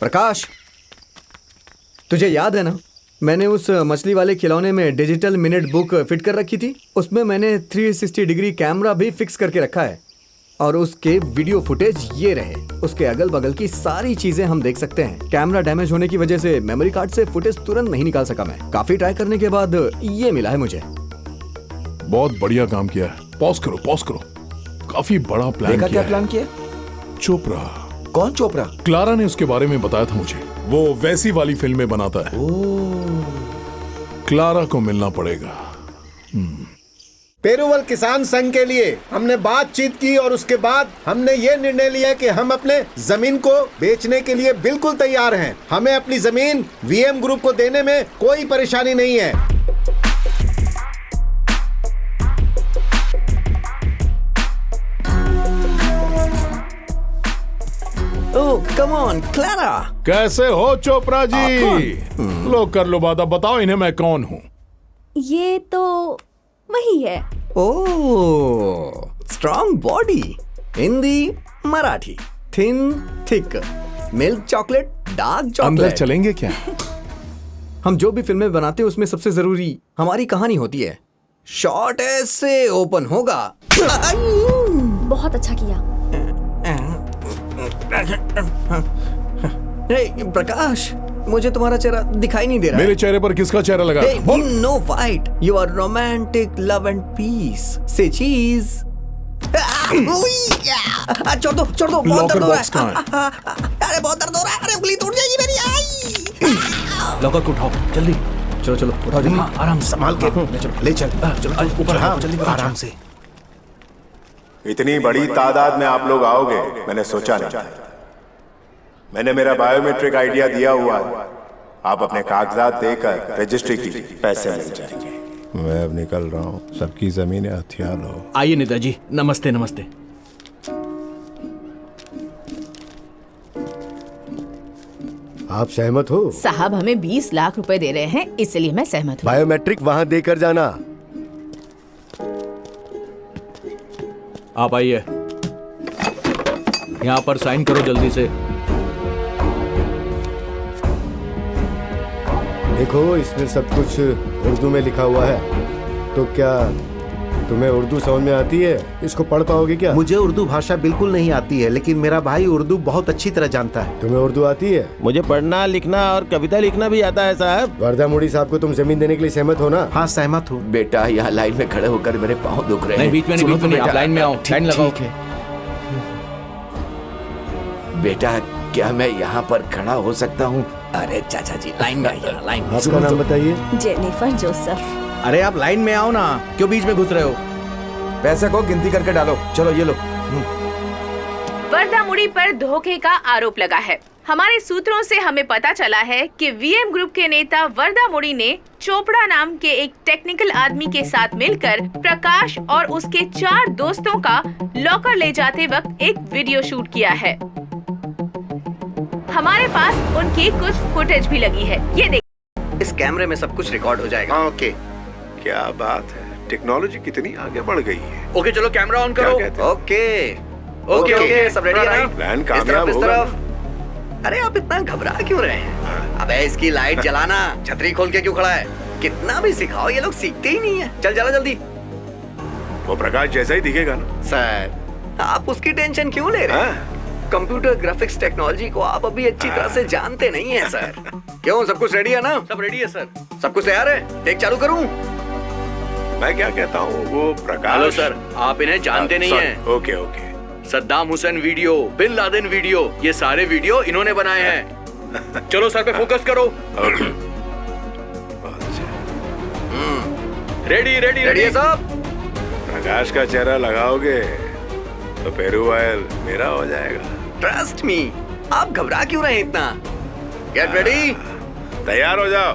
प्रकाश, तुझे याद है ना, मैंने उस मछली वाले खिलौने में डिजिटल मिनट बुक फिट कर रखी थी। उसमें मैंने 360 डिग्री कैमरा भी फिक्स करके रखा है और उसके वीडियो फुटेज ये रहे। उसके अगल बगल की सारी चीजें हम देख सकते हैं। कैमरा डैमेज होने की वजह से मेमोरी कार्ड से फुटेज तुरंत नहीं निकाल सका मैं। काफी ट्राई करने के बाद ये मिला है मुझे। बहुत बढ़िया काम किया है। पॉज करो। काफी बड़ा प्लान देखा किया क्या प्लान किया? चोपड़ा। कौन चोपड़ा? क्लारा ने उसके बारे में बताया था मुझे। वो वैसी वाली फिल्में बनाता है। क्लारा को मिलना पड़ेगा। पेरूवल किसान संघ के लिए हमने बातचीत की और उसके बाद हमने ये निर्णय लिया कि हम अपने जमीन को बेचने के लिए बिल्कुल तैयार हैं। हमें अपनी जमीन वीएम ग्रुप को देने में कोई परेशानी नहीं है। ओह कम ऑन क्लारा। कैसे हो चोपड़ा जी? लो कर लो बात। अब बताओ इन्हें मैं कौन हूँ? ये तो वही है। Oh strong body, Hindi Marathi, thin thick, milk chocolate, dark अंदर चॉकलेट। चलेंगे क्या? हम जो भी फिल्में बनाते हैं उसमें सबसे जरूरी हमारी कहानी होती है। शॉर्ट ऐसे ओपन होगा। बहुत अच्छा किया। प्रकाश, मुझे तुम्हारा चेहरा दिखाई नहीं दे रहा। मेरे चेहरे पर किसका चेहरा लगा? No fight, you are romantic, love and peace. से चीज। छोड़ दो बहुत दर्द हो रहा है। अरे बहुत दर्द हो रहा है। अरे उंगली टूट जाएगी मेरी। आई लॉकर को उठाओ जल्दी। चलो उठाओ जल्दी। आराम से संभाल के ले चल ऊपर। हाँ जल्दी आराम से। इतनी बड़ी तादाद में आप लोग आओगे मैंने सोचा नहीं था। मैंने मेरा बायोमेट्रिक आइडिया दिया हुआ है। आप अपने कागजात देकर रजिस्ट्री की पैसे मिल जाएंगे। मैं अब निकल रहा हूँ। सबकी जमीनें हथियार लो। आइए नेताजी। नमस्ते। आप सहमत हो? साहब हमें 20 लाख रुपए दे रहे हैं, इसलिए मैं सहमत हूँ। बायोमेट्रिक वहाँ देकर जाना। आप आइए। यहाँ पर साइन करो जल्दी से। देखो इसमें सब कुछ उर्दू में लिखा हुआ है, तो क्या तुम्हें उर्दू समझ में आती है? इसको पढ़ पाओगे क्या? मुझे उर्दू भाषा बिल्कुल नहीं आती है, लेकिन मेरा भाई उर्दू बहुत अच्छी तरह जानता है। तुम्हें उर्दू आती है? मुझे पढ़ना लिखना और कविता लिखना भी आता है साहब। वर्दा मुड़ी साहब को तुम जमीन देने के लिए सहमत हो ना? हाँ सहमत हूँ। बेटा यहाँ लाइन में खड़े होकर मेरे पाँव दुख रहे हैं। नहीं बीच में नहीं, आप लाइन में आओ। लाइन लगाओ। बेटा क्या मैं यहाँ पर खड़ा हो सकता हूँ? अरे चाचा जी लाइन में आइए। लाइन में। आपका नाम बताइए। Jennifer Joseph. अरे आप लाइन में आओ ना, क्यों बीच में घुस रहे हो? पैसे को गिनती करके डालो। चलो ये लो। वर्दा मुड़ी पर धोखे का आरोप लगा है। हमारे सूत्रों से हमें पता चला है कि वीएम ग्रुप के नेता वर्दा मुड़ी ने चोपड़ा नाम के एक टेक्निकल आदमी के साथ मिलकर प्रकाश और उसके 4 दोस्तों का लॉकर ले जाते वक्त एक वीडियो शूट किया है। हमारे पास उनकी कुछ फुटेज भी लगी है, ये देखिए। इस कैमरे में सब कुछ रिकॉर्ड हो जाएगा। ओके, क्या बात है, टेक्नोलॉजी कितनी आगे बढ़ गई है। ओके चलो कैमरा ऑन करो। ओके सब रेडी है ना? प्लान इस तरफ, कामयाब इस होगा। तरफ। अरे आप इतना घबरा क्यों रहे हैं? अबे इसकी लाइट जलाना, छतरी खोल के क्यों खड़ा है? कितना भी सिखाओ ये लोग सीखते ही नहीं है। चल जला जल्दी। वो प्रकाश जैसा ही दिखेगा ना। सर आप उसकी टेंशन क्यों ले रहे हैं? कंप्यूटर ग्राफिक्स टेक्नोलॉजी को आप अभी अच्छी तरह से जानते नहीं है सर। क्यों, सब कुछ रेडी है ना? सब रेडी है सर। सब कुछ तैयार है? टेक चालू करूं? मैं क्या कहता हूँ, वो प्रकाश। हेलो सर, आप इन्हें जानते नहीं हैं। Okay. Saddam Hussein video, bin Laden video, ये सारे वीडियो इन्होंने बनाए हैं। चलो सर पे फोकस करो। रेडी है सब? प्रकाश का चेहरा लगाओगे तो पेरूवाल मेरा हो जाएगा। Trust me. आप घबरा क्यों रहे हैं इतना? Get ready. तैयार हो जाओ।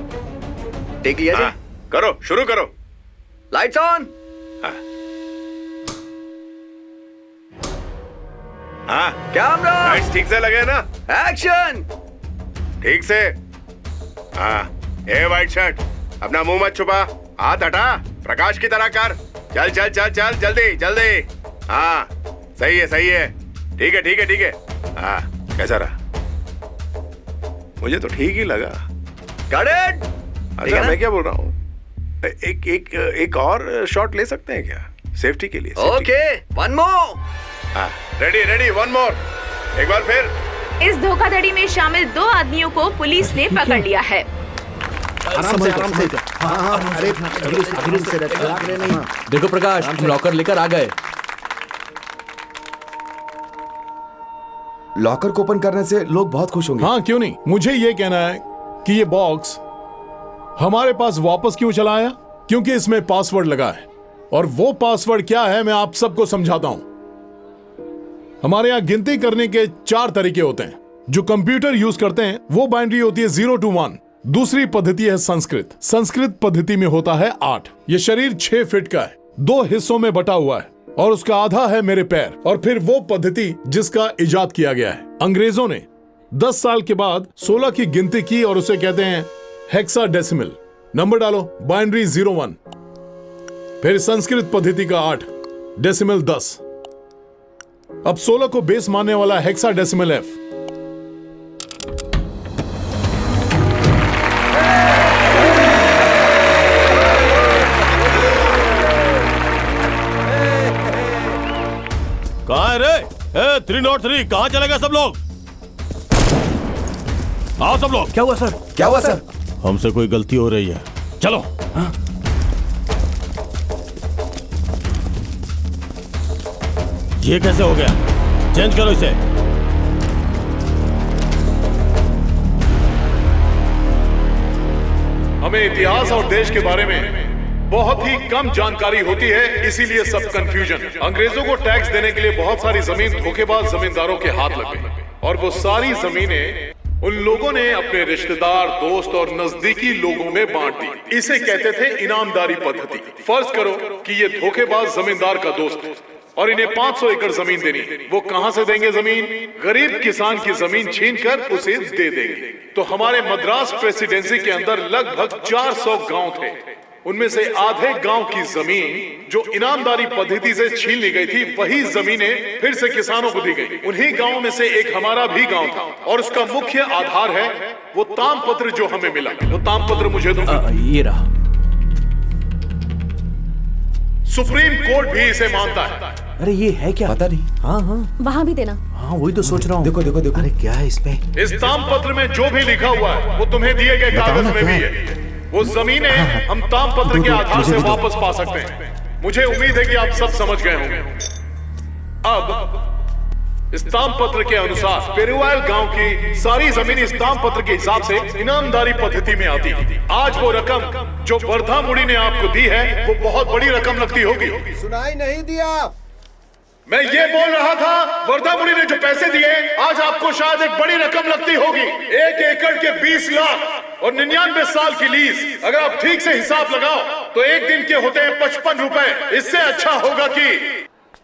टेक लिया जी। करो, शुरू करो। Lights on. हाँ कैमरा। लाइट्स ठीक से लगे ना? एक्शन। ठीक से। हाँ ए वाइट शर्ट, अपना मुंह मत छुपा, हाथ हटा, प्रकाश की तरह कर। चल जल्दी। हाँ सही है। ठीक है। हाँ कैसा रहा? मुझे तो ठीक ही लगा। Got it? अच्छा मैं क्या बोल रहा हूँ, एक और शॉट ले सकते हैं क्या सेफ्टी के लिए? Okay, one more. हाँ, रेडी, वन मोर, एक बार फिर। इस धोखाधड़ी में शामिल 2 आदमियों को पुलिस ने पकड़ लिया है। आराम से अरे धीरे से रहे नहीं। देखो प्रकाश, हम लॉकर लेकर आ गए। लॉकर को ओपन करने से लोग बहुत खुश होंगे। हाँ क्यों नहीं। मुझे ये कहना है कि ये बॉक्स हमारे पास वापस क्यों चला आया, क्योंकि इसमें पासवर्ड लगा है। और वो पासवर्ड क्या है मैं आप सबको समझाता हूं। हमारे यहां गिनती करने के 4 तरीके होते हैं। जो कंप्यूटर यूज करते हैं वो बाइनरी होती है 0 to 1। दूसरी पद्धति है संस्कृत पद्धति में होता है 8। ये शरीर 6 फीट का है, 2 हिस्सों में बटा हुआ है और उसका आधा है मेरे पैर। और फिर वो पद्धति जिसका इजाद किया गया है। अंग्रेजों ने 10 साल के बाद 16 की गिनती की और उसे कहते हैं हेक्साडेसिमल। नंबर डालो, बाइनरी 01, फिर संस्कृत पद्धति का 8, डेसिमल 10। अब 16 को बेस मानने वाला हेक्साडेसिमल F। कहाँ है रे? 303 कहाँ चले गए सब लोग? आओ सब लोग। क्या हुआ सर? क्या हुआ सर? हमसे कोई गलती हो रही है, चलो। हाँ? ये कैसे हो गया? चेंज करो इसे। हमें इतिहास और देश के बारे में बहुत ही कम जानकारी होती है, इसीलिए सब कंफ्यूजन। अंग्रेजों को टैक्स देने के लिए बहुत सारी जमीन धोखेबाज जमींदारों के हाथ लग गई और वो सारी जमीनें उन लोगों ने अपने रिश्तेदार, दोस्त और नजदीकी लोगों में बांट दी। इसे कहते थे इनामदारी पद्धति। फर्ज करो कि ये धोखेबाज जमींदार का दोस्त है और इन्हें 500 एकड़ जमीन देनी। वो कहां से देंगे जमीन? गरीब किसान की जमीन छीनकर उसे दे देंगे। तो हमारे मद्रास प्रेसिडेंसी के अंदर लगभग 400 गांव थे। उनमें से आधे गांव की जमीन जो इनामदारी पद्धति से छीन ली गई थी, वही जमीनें फिर से किसानों को दी गई। उन्हीं गांवों में से एक हमारा भी गांव था और उसका मुख्य आधार है वो तामपत्र जो हमें मिला। वो तामपत्र मुझे दो। ये रहा। सुप्रीम कोर्ट भी इसे मानता है। अरे ये है क्या? पता नहीं। हाँ, वहाँ भी देना। हाँ वही तो सोच रहा हूँ। देखो अरे क्या है इसमें? इस तामपत्र में जो भी लिखा हुआ है वो तुम्हें दिए गए कागज में भी है। वो जमीनें हम तामपत्र के आधार से वापस पा सकते हैं। मुझे उम्मीद है कि आप सब समझ गए होंगे। अब इस तामपत्र के अनुसार पेरुवाल गांव की सारी जमीन इस तामपत्र के हिसाब से इनामदारी पद्धति में आती है। आज वो रकम जो वर्धा मुड़ी ने आपको दी है वो बहुत बड़ी रकम लगती होगी। सुनाई नहीं दिया। मैं ये बोल रहा था, वर्धा मुड़ी ने जो पैसे दिए आज आपको शायद एक बड़ी रकम लगती होगी। 1 एकड़ के 20 लाख और 99 साल की लीज। अगर आप ठीक से हिसाब लगाओ तो एक दिन के होते हैं 55 रुपए। इससे अच्छा होगा कि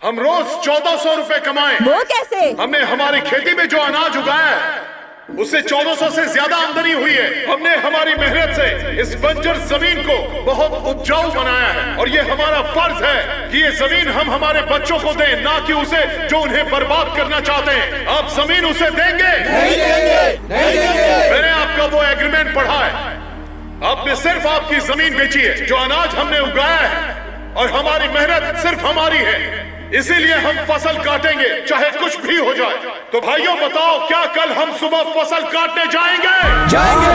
हम रोज 1400 रुपए कमाएं। वो कैसे? हमने हमारी खेती में जो अनाज उगाया है उससे 1400 से ज्यादा आमदनी हुई है। हमने हमारी मेहनत से इस बंजर जमीन को बहुत उपजाऊ बनाया है और ये हमारा फर्ज है कि ये जमीन हम हमारे बच्चों को दें, ना कि उसे जो उन्हें बर्बाद करना चाहते हैं। आप जमीन उसे देंगे? नहीं देंगे। मैंने आपका वो एग्रीमेंट पढ़ा है। आपने सिर्फ आपकी जमीन बेची है, जो अनाज हमने उगाया है और हमारी मेहनत सिर्फ हमारी है। इसीलिए हम फसल काटेंगे चाहे कुछ भी हो जाए। तो भाइयों बताओ, क्या कल हम सुबह फसल काटने जाएंगे? जाएंगे।